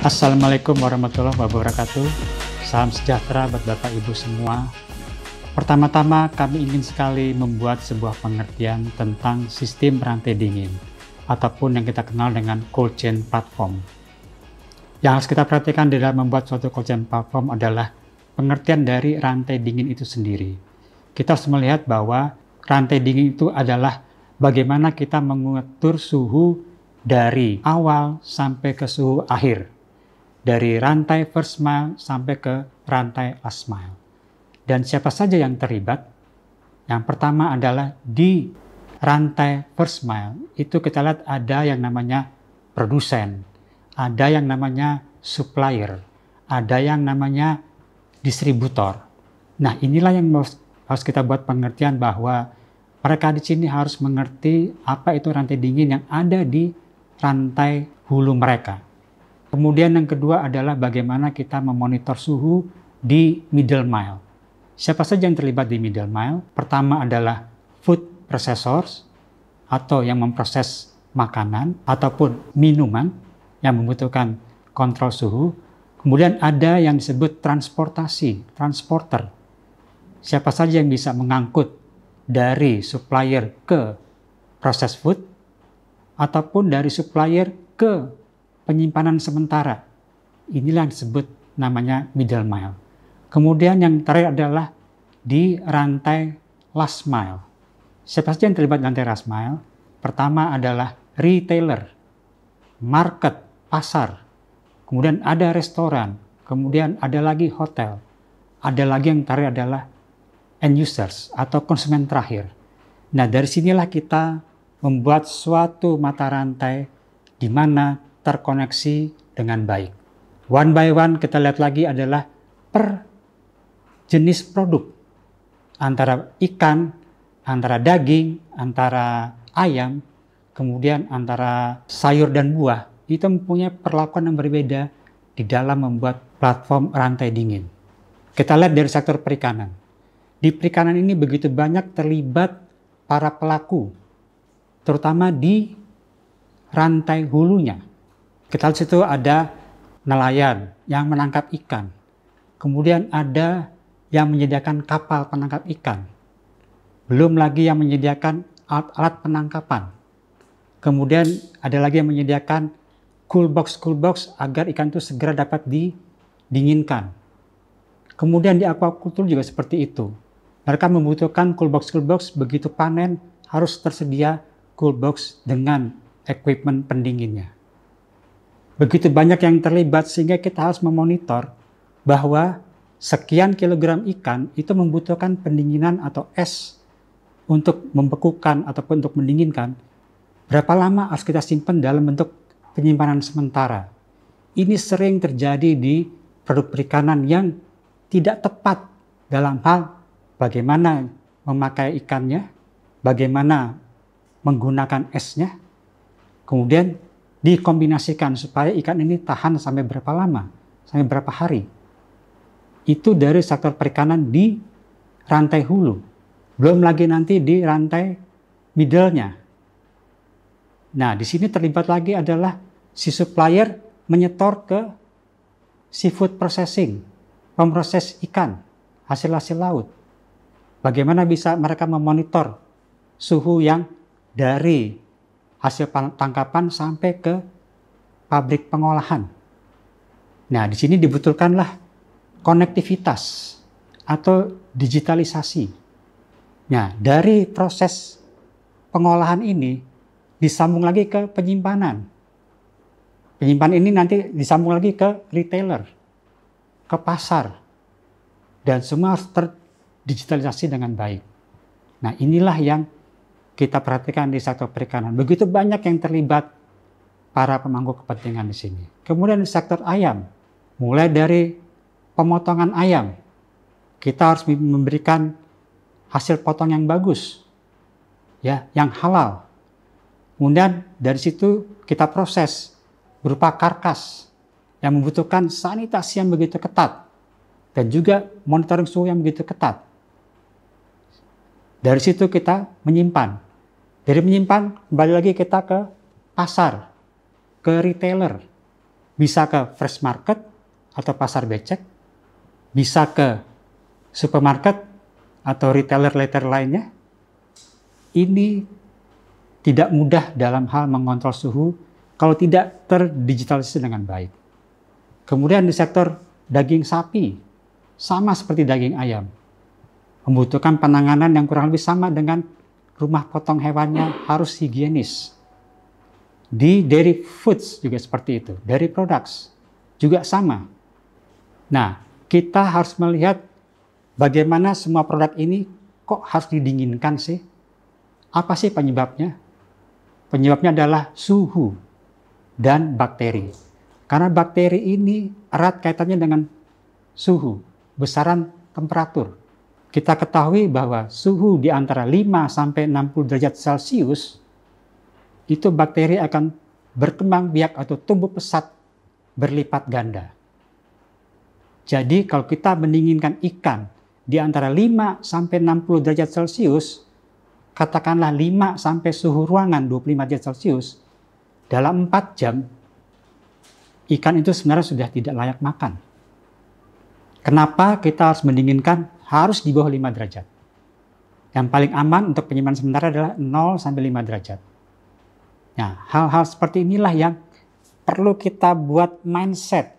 Assalamualaikum warahmatullahi wabarakatuh. Salam sejahtera buat Bapak Ibu semua. Pertama-tama kami ingin sekali membuat sebuah pengertian tentang sistem rantai dingin ataupun yang kita kenal dengan cold chain platform. Yang harus kita perhatikan dalam membuat suatu cold chain platform adalah pengertian dari rantai dingin itu sendiri. Kita harus melihat bahwa rantai dingin itu adalah bagaimana kita mengatur suhu dari awal sampai ke suhu akhir. Dari rantai first mile sampai ke rantai last mile. Dan siapa saja yang terlibat? Yang pertama adalah di rantai first mile, itu kita lihat ada yang namanya produsen, ada yang namanya supplier, ada yang namanya distributor. Nah, inilah yang harus kita buat pengertian bahwa mereka di sini harus mengerti apa itu rantai dingin yang ada di rantai hulu mereka. Kemudian yang kedua adalah bagaimana kita memonitor suhu di middle mile. Siapa saja yang terlibat di middle mile? Pertama adalah food processors atau yang memproses makanan ataupun minuman yang membutuhkan kontrol suhu. Kemudian ada yang disebut transportasi, transporter. Siapa saja yang bisa mengangkut dari supplier ke processed food ataupun dari supplier ke penyimpanan sementara. Inilah yang disebut namanya middle mile. Kemudian yang terakhir adalah di rantai last mile. Siapa saja yang terlibat di rantai last mile? Pertama adalah retailer, market, pasar. Kemudian ada restoran. Kemudian ada lagi hotel. Ada lagi yang terakhir adalah end users atau konsumen terakhir. Nah, dari sinilah kita membuat suatu mata rantai di mana terkoneksi dengan baik. One by one kita lihat lagi adalah per jenis produk. Antara ikan, antara daging, antara ayam, kemudian antara sayur dan buah. Itu mempunyai perlakuan yang berbeda di dalam membuat platform rantai dingin. Kita lihat dari sektor perikanan. Di perikanan ini begitu banyak terlibat para pelaku, terutama di rantai hulunya. Kita lihat situ ada nelayan yang menangkap ikan. Kemudian ada yang menyediakan kapal penangkap ikan. Belum lagi yang menyediakan alat-alat penangkapan. Kemudian ada lagi yang menyediakan cool box agar ikan itu segera dapat didinginkan. Kemudian di aquaculture juga seperti itu. Mereka membutuhkan cool box begitu panen harus tersedia cool box dengan equipment pendinginnya. Begitu banyak yang terlibat sehingga kita harus memonitor bahwa sekian kilogram ikan itu membutuhkan pendinginan atau es untuk membekukan ataupun untuk mendinginkan. Berapa lama harus kita simpan dalam bentuk penyimpanan sementara. Ini sering terjadi di produk perikanan yang tidak tepat dalam hal bagaimana memakai ikannya, bagaimana menggunakan esnya, kemudian dikombinasikan supaya ikan ini tahan sampai berapa lama, sampai berapa hari. Itu dari sektor perikanan di rantai hulu. Belum lagi nanti di rantai middle-nya. Nah, di sini terlibat lagi adalah si supplier menyetor ke seafood processing, pemproses ikan, hasil-hasil laut. Bagaimana bisa mereka memonitor suhu yang dari hasil tangkapan sampai ke pabrik pengolahan. Nah, di sini dibutuhkanlah konektivitas atau digitalisasi. Nah, dari proses pengolahan ini disambung lagi ke penyimpanan. Penyimpanan ini nanti disambung lagi ke retailer, ke pasar. Dan semua harus terdigitalisasi dengan baik. Nah, inilah yang kita perhatikan di sektor perikanan. Begitu banyak yang terlibat para pemangku kepentingan di sini. Kemudian di sektor ayam, mulai dari pemotongan ayam, kita harus memberikan hasil potong yang bagus, ya, yang halal. Kemudian dari situ kita proses berupa karkas yang membutuhkan sanitasi yang begitu ketat dan juga monitoring suhu yang begitu ketat. Dari situ kita menyimpan. Dari menyimpan, kembali lagi kita ke pasar, ke retailer. bisa ke fresh market atau pasar becek, bisa ke supermarket atau retailer lainnya. Ini tidak mudah dalam hal mengontrol suhu kalau tidak terdigitalisasi dengan baik. Kemudian di sektor daging sapi, sama seperti daging ayam, membutuhkan penanganan yang kurang lebih sama dengan rumah potong hewannya, harus higienis. Di dairy foods juga seperti itu, dairy products juga sama. Nah, kita harus melihat bagaimana semua produk ini kok harus didinginkan sih? Apa sih penyebabnya? Penyebabnya adalah suhu dan bakteri. Karena bakteri ini erat kaitannya dengan suhu, besaran temperatur. Kita ketahui bahwa suhu di antara 5 sampai 60 derajat Celcius itu bakteri akan berkembang biak atau tumbuh pesat berlipat ganda. Jadi kalau kita mendinginkan ikan di antara 5 sampai 60 derajat Celcius, katakanlah 5 sampai suhu ruangan 25 derajat Celcius, dalam 4 jam ikan itu sebenarnya sudah tidak layak makan. Kenapa kita harus mendinginkan harus di bawah 5 derajat? Yang paling aman untuk penyimpanan sementara adalah 0 sampai 5 derajat. Nah, hal-hal seperti inilah yang perlu kita buat mindset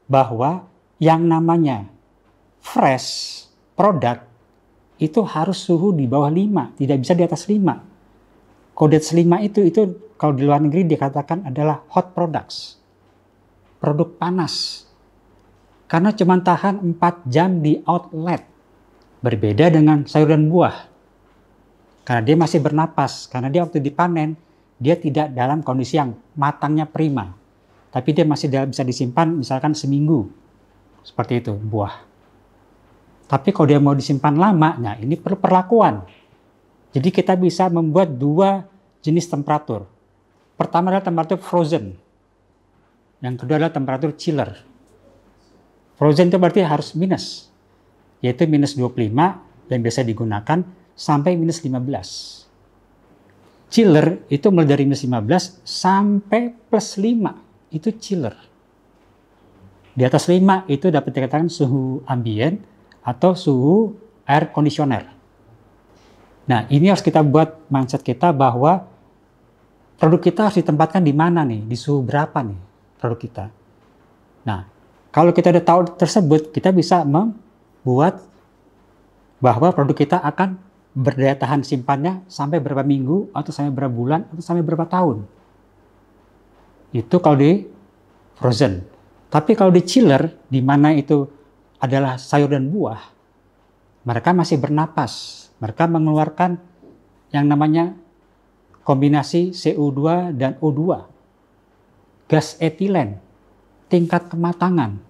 bahwa yang namanya fresh product itu harus suhu di bawah 5, tidak bisa di atas 5. Kalau di atas 5 itu kalau di luar negeri dikatakan adalah hot products. Produk panas. Karena cuma tahan 4 jam di outlet. Berbeda dengan sayur dan buah. Karena dia masih bernapas. Karena dia waktu dipanen, dia tidak dalam kondisi yang matangnya prima. Tapi dia masih bisa disimpan misalkan seminggu. Seperti itu, buah. Tapi kalau dia mau disimpan lama, nah ini perlu perlakuan. Jadi kita bisa membuat 2 jenis temperatur. Pertama adalah temperatur frozen. Yang kedua adalah temperatur chiller. Frozen itu berarti harus minus, yaitu minus 25 yang biasa digunakan sampai minus 15. Chiller itu mulai dari minus 15 sampai plus 5, itu chiller. Di atas 5 itu dapat dikatakan suhu ambien atau suhu air conditioner. Nah, ini harus kita buat mindset kita bahwa produk kita harus ditempatkan di mana nih, di suhu berapa nih produk kita. Nah, kalau kita udah tahu tersebut, kita bisa membuat bahwa produk kita akan berdaya tahan simpannya sampai berapa minggu, atau sampai berapa bulan, atau sampai berapa tahun. Itu kalau di frozen. Tapi kalau di chiller, di mana itu adalah sayur dan buah, mereka masih bernapas. Mereka mengeluarkan yang namanya kombinasi CO2 dan O2. Gas etilen, tingkat kematangan.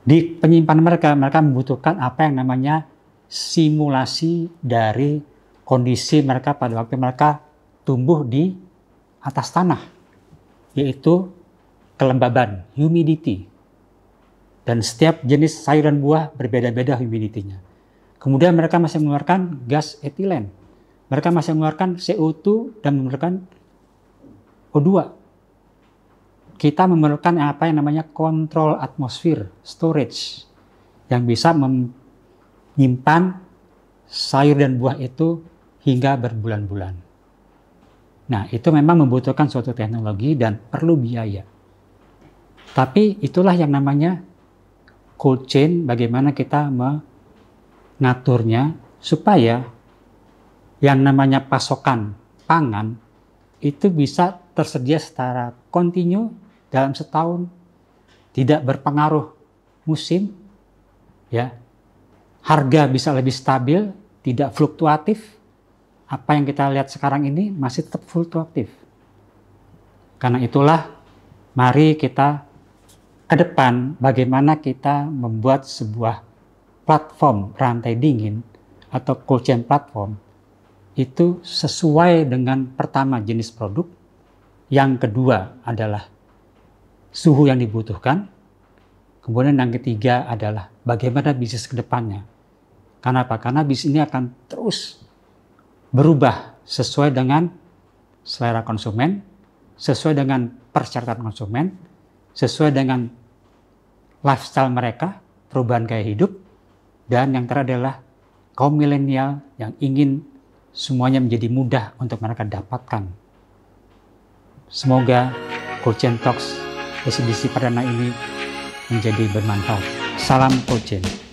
Di penyimpanan mereka membutuhkan apa yang namanya simulasi dari kondisi mereka pada waktu mereka tumbuh di atas tanah, yaitu kelembaban, humidity. Dan setiap jenis sayur dan buah berbeda-beda humidity-nya. Kemudian mereka masih mengeluarkan gas etilen. Mereka masih mengeluarkan CO2 dan mengeluarkan O2. Kita memerlukan apa yang namanya kontrol atmosfer, storage, yang bisa menyimpan sayur dan buah itu hingga berbulan-bulan. Nah, itu memang membutuhkan suatu teknologi dan perlu biaya. Tapi itulah yang namanya cold chain, bagaimana kita mengaturnya supaya yang namanya pasokan pangan itu bisa tersedia secara kontinu dalam setahun, tidak berpengaruh musim, ya, harga bisa lebih stabil, tidak fluktuatif. Apa yang kita lihat sekarang ini masih tetap fluktuatif. Karena itulah, mari kita ke depan bagaimana kita membuat sebuah platform rantai dingin atau cold chain platform itu sesuai dengan pertama jenis produk, yang kedua adalah suhu yang dibutuhkan, kemudian yang ketiga adalah bagaimana bisnis ke depannya. Karena apa? Karena bisnis ini akan terus berubah sesuai dengan selera konsumen, sesuai dengan persyaratan konsumen sesuai dengan lifestyle mereka, perubahan gaya hidup, dan yang terakhir adalah kaum milenial yang ingin semuanya menjadi mudah untuk mereka dapatkan. Semoga Cold Chain Talks SBC perdana ini menjadi bermanfaat. Salam Cold Chain.